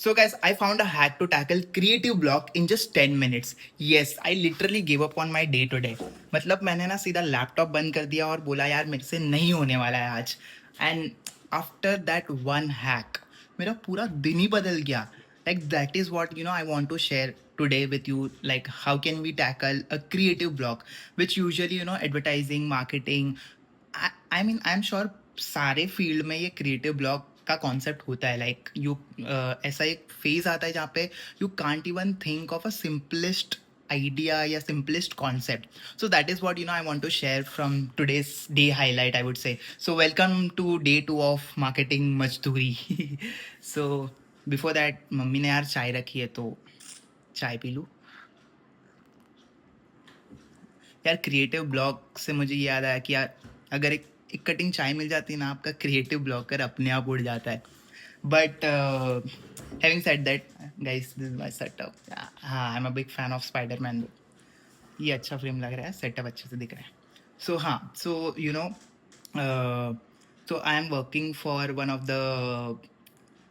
So guys, I found a hack to tackle creative block in just 10 minutes. Yes, I literally gave up on my day to day. मतलब मैंने ना सीधा laptop बंद कर दिया और बोला यार मेरे से नहीं होने वाला है आज. And after that one hack मेरा पूरा दिन ही बदल गया. Like that is what I want to share today with you. Like how can we tackle a creative block, which usually advertising, marketing. I mean I'm sure सारे field में ये creative block का concept होता है. Like you ऐसा एक phase आता है जहाँ पे you can't even think of a simplest idea या simplest concept. So that is what I want to share from today's day highlight, I would say. So welcome to day 2 of marketing मजदूरी. So before that mummy ने यार चाय रखी है तो चाय P लूँ. यार क्रिएटिव ब्लॉक से मुझे याद आया कि यार अगर एक कटिंग चाय मिल जाती ना, आपका क्रिएटिव ब्लॉकर अपने आप उड़ जाता है. But having said that guys, this is my setup. हाँ, I am a big fan of Spiderman. ये अच्छा फ्रेम लग रहा है, सेटअप अच्छे से दिख रहा है. सो हाँ, सो so I am working for one of the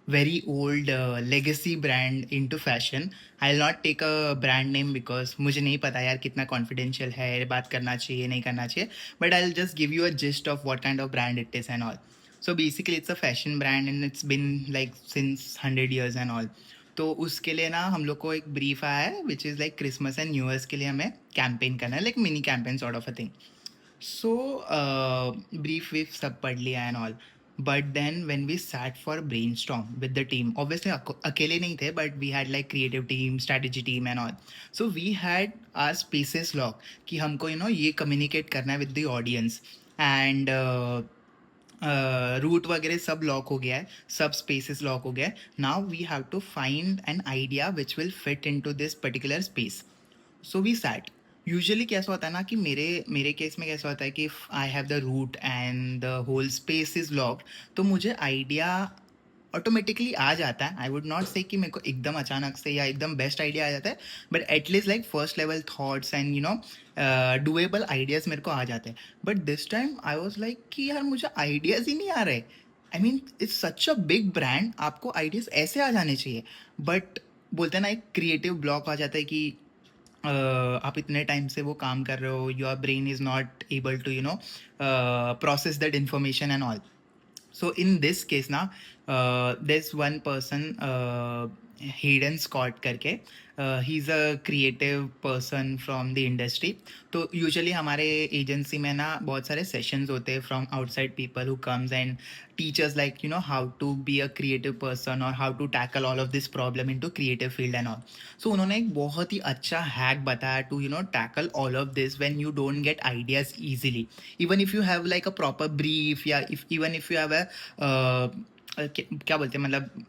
very old legacy brand into fashion. I'll not take a brand name because मुझे नहीं पता यार कितना confidential है, बात करना चाहिए नहीं करना चाहिए. But I'll just give you a gist of what kind of brand it is and all. So basically it's a fashion brand and it's been like since 100 years and all. तो उसके लिए ना हम लोग को एक ब्रीफ आया है which is like Christmas and new years के लिए हमें कैंपेन करना है, like mini campaign sort of a thing. So brief we've सब पढ़ लिया and all. But then when we sat for brainstorm with the team, obviously अकेले नहीं थे, but we had like creative team, strategy team and all. So we had our spaces lock कि हमको ये communicate करना है with the audience. And route वगैरह सब लॉक हो गया है, सब स्पेसेस लॉक हो गया है. Now we have to find an idea which will fit into this particular space. So we sat. Usually कैसा होता है ना कि मेरे केस में कैसा होता है कि if I have the route and the whole space is locked, तो मुझे आइडिया ऑटोमेटिकली आ जाता है. आई वुड नॉट से कि मेरे को एकदम अचानक से या एकदम बेस्ट आइडिया आ जाता है, but at least like first level thoughts and doable ideas मेरे को आ जाते हैं. But this time I was like कि यार मुझे आइडियाज़ ही नहीं आ रहे. I mean it's such a big brand, आपको आइडियाज़ ऐसे आ जाने चाहिए. बट बोलते हैं ना, एक क्रिएटिव ब्लॉक आ जाता है कि आप इतने टाइम से वो काम कर रहे हो, your brain is not able to process that information and all. So in this case now, there's one person, Hayden Scott करके. he's a creative person from the industry. तो usually हमारे agency में ना बहुत सारे sessions होते हैं from outside people who comes and teach us like how to be a creative person or how to tackle all of this problem into creative field and all. So उन्होंने एक बहुत ही अच्छा hack बताया to tackle all of this when you don't get ideas easily. Even if you have like a proper brief या even if you have a क्या बोलते हैं, मतलब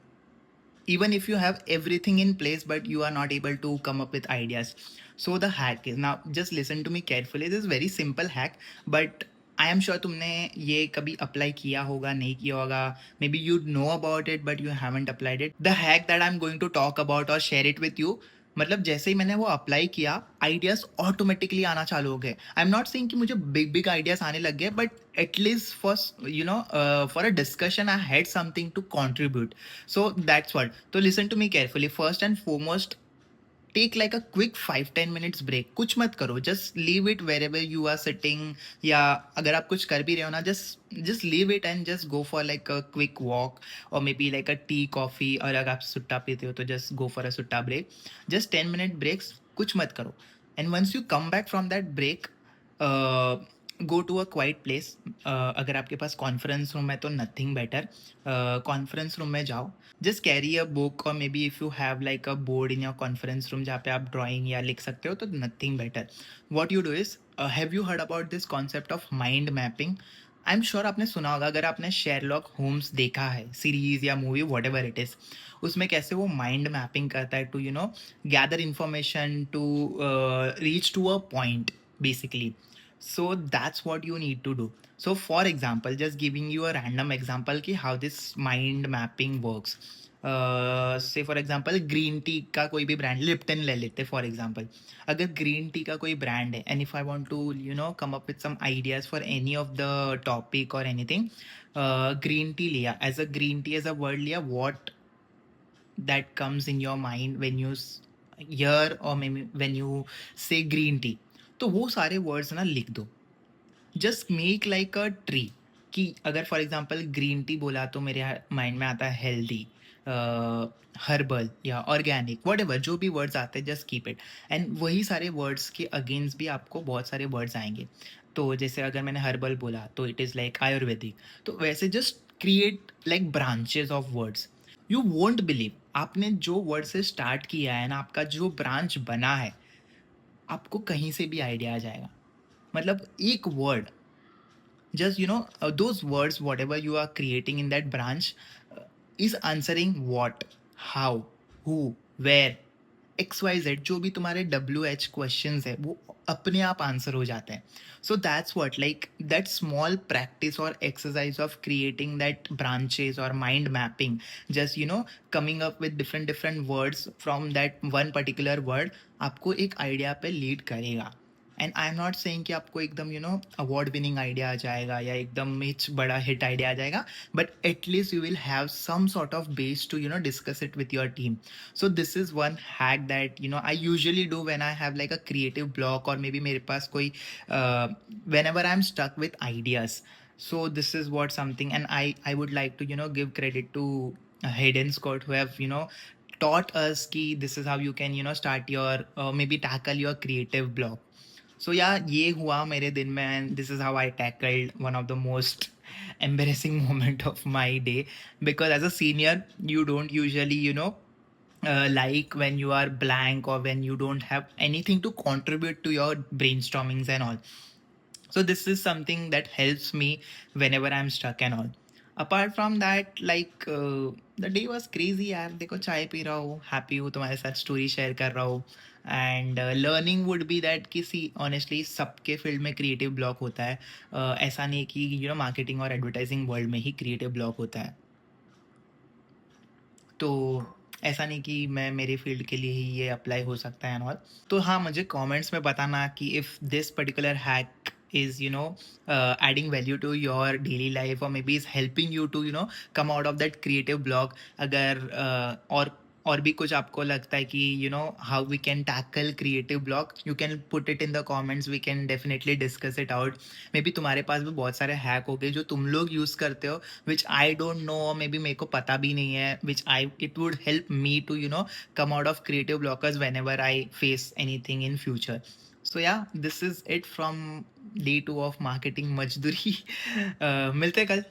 even if you have everything in place but you are not able to come up with ideas. So the hack is, now just listen to me carefully, this is very simple hack, but I am sure तुमने ये कभी apply किया होगा, नहीं किया होगा. Maybe you know about it but you haven't applied it. The hack that I'm going to talk about or share it with you, मतलब जैसे ही मैंने वो अप्लाई किया, आइडियाज ऑटोमेटिकली आना चालू हो गए. आई एम नॉट सेइंग कि मुझे बिग बिग आइडियाज आने लग गए, but at least for a discussion I had something to contribute. So that's what. So listen to me carefully. First and foremost, take like a quick 5-10 minutes break. कुछ मत करो, just leave it wherever you are sitting. या अगर आप कुछ कर भी रहे हो ना, just leave it and just go for like a quick walk or maybe like a tea, coffee. और अगर आप सुट्टा पीते हो तो just go for a Sutta break. Just 10-minute breaks, कुछ मत करो. And once you come back from that break, go to a quiet place. अगर आपके पास कॉन्फ्रेंस रूम है तो नथिंग बेटर. कॉन्फ्रेंस रूम में जाओ, जस्ट कैरी अ बुक और may be if you have like a board in your conference room जहाँ पे आप ड्राइंग या लिख सकते हो, तो nothing better. What you do is, have you heard about this concept of mind mapping? I am sure आपने सुना होगा. अगर आपने शेरलॉक होम्स देखा है, सीरीज या movie, whatever it is, उसमें कैसे वो माइंड मैपिंग करता है to gather information to reach to a point basically. So that's what you need to do. So for example, just giving you a random example कि how this mind mapping works. Say for example green tea का कोई भी brand, Lipton ले लेते for example. अगर green tea का कोई brand है and if I want to come up with some ideas for any of the topic और एनीथिंग, ग्रीन टी लिया, as a green tea as a word लिया, what that comes in your mind when you hear or maybe when you say green tea, तो वो सारे words ना लिख दो. Just make like a tree. कि अगर फॉर एग्जांपल ग्रीन टी बोला तो मेरे माइंड में आता है हेल्दी, हर्बल या ऑर्गेनिक, वट जो भी वर्ड्स आते हैं जस्ट कीप इट. एंड वही सारे वर्ड्स के अगेंस्ट भी आपको बहुत सारे वर्ड्स आएंगे. तो जैसे अगर मैंने हर्बल बोला तो इट इज़ लाइक आयुर्वेदिक. तो वैसे just create like branches of words. You won't believe, आपने जो वर्ड से स्टार्ट किया है ना, आपका जो ब्रांच बना है, आपको कहीं से भी आइडिया आ जाएगा. मतलब एक word, just those words whatever you are creating in that branch is answering what, how, who, where, XYZ. जो भी तुम्हारे WH क्वेश्चंस है वो अपने आप आंसर हो जाते हैं. So that's what, like that small practice or exercise of creating that branches or mind mapping, just coming up with different different words from that one particular word, आपको एक idea पे लीड करेगा. And I am not saying कि आपको एकदम award winning idea आ जाएगा या एकदम हिच बड़ा हिट आइडिया आ जाएगा, but at least you will have some sort of base to discuss it with your team. So this is one hack that I usually do when I have like a creative block, or maybe मेरे पास कोई whenever I'm stuck with ideas. So this is what something, and I would like to give credit to Hayden Scott, who have taught us ki this is how you can start your maybe tackle your creative block. So yeah, ये हुआ मेरे दिन में, and this is how I tackled one of the most embarrassing moment of my day, because as a senior you don't usually like when you are blank or when you don't have anything to contribute to your brainstormings and all. So this is something that helps me whenever I'm stuck and all. Apart from that, like the day was crazy यार. देखो चाय P रहा हूँ, happy हूँ, तुम्हारे साथ story share कर रहा हूँ. And learning would be that कि सी ऑनेस्टली सबके फील्ड में क्रिएटिव ब्लॉक होता है. ऐसा नहीं कि मार्केटिंग और एडवर्टाइजिंग वर्ल्ड में ही क्रिएटिव ब्लॉक होता है. तो ऐसा नहीं कि मैं मेरे फील्ड के लिए ही ये अप्लाई हो सकता है एंड ऑल. तो हाँ, मुझे कमेंट्स में बताना कि if this particular hack is adding value to your daily life, or maybe is helping you to come out of that creative block. अगर और भी कुछ आपको लगता है कि how we can tackle creative block, you can put it in the comments. We can definitely discuss it out. maybe तुम्हारे पास भी बहुत सारे हैक हो गए जो तुम लोग यूज़ करते हो, which I don't know, or maybe मेरे को पता भी नहीं है, which it would help me to come out of creative blockers whenever I face anything in future. So yeah, this is it from day 2 of marketing मजदूरी. मिलते हैं कल.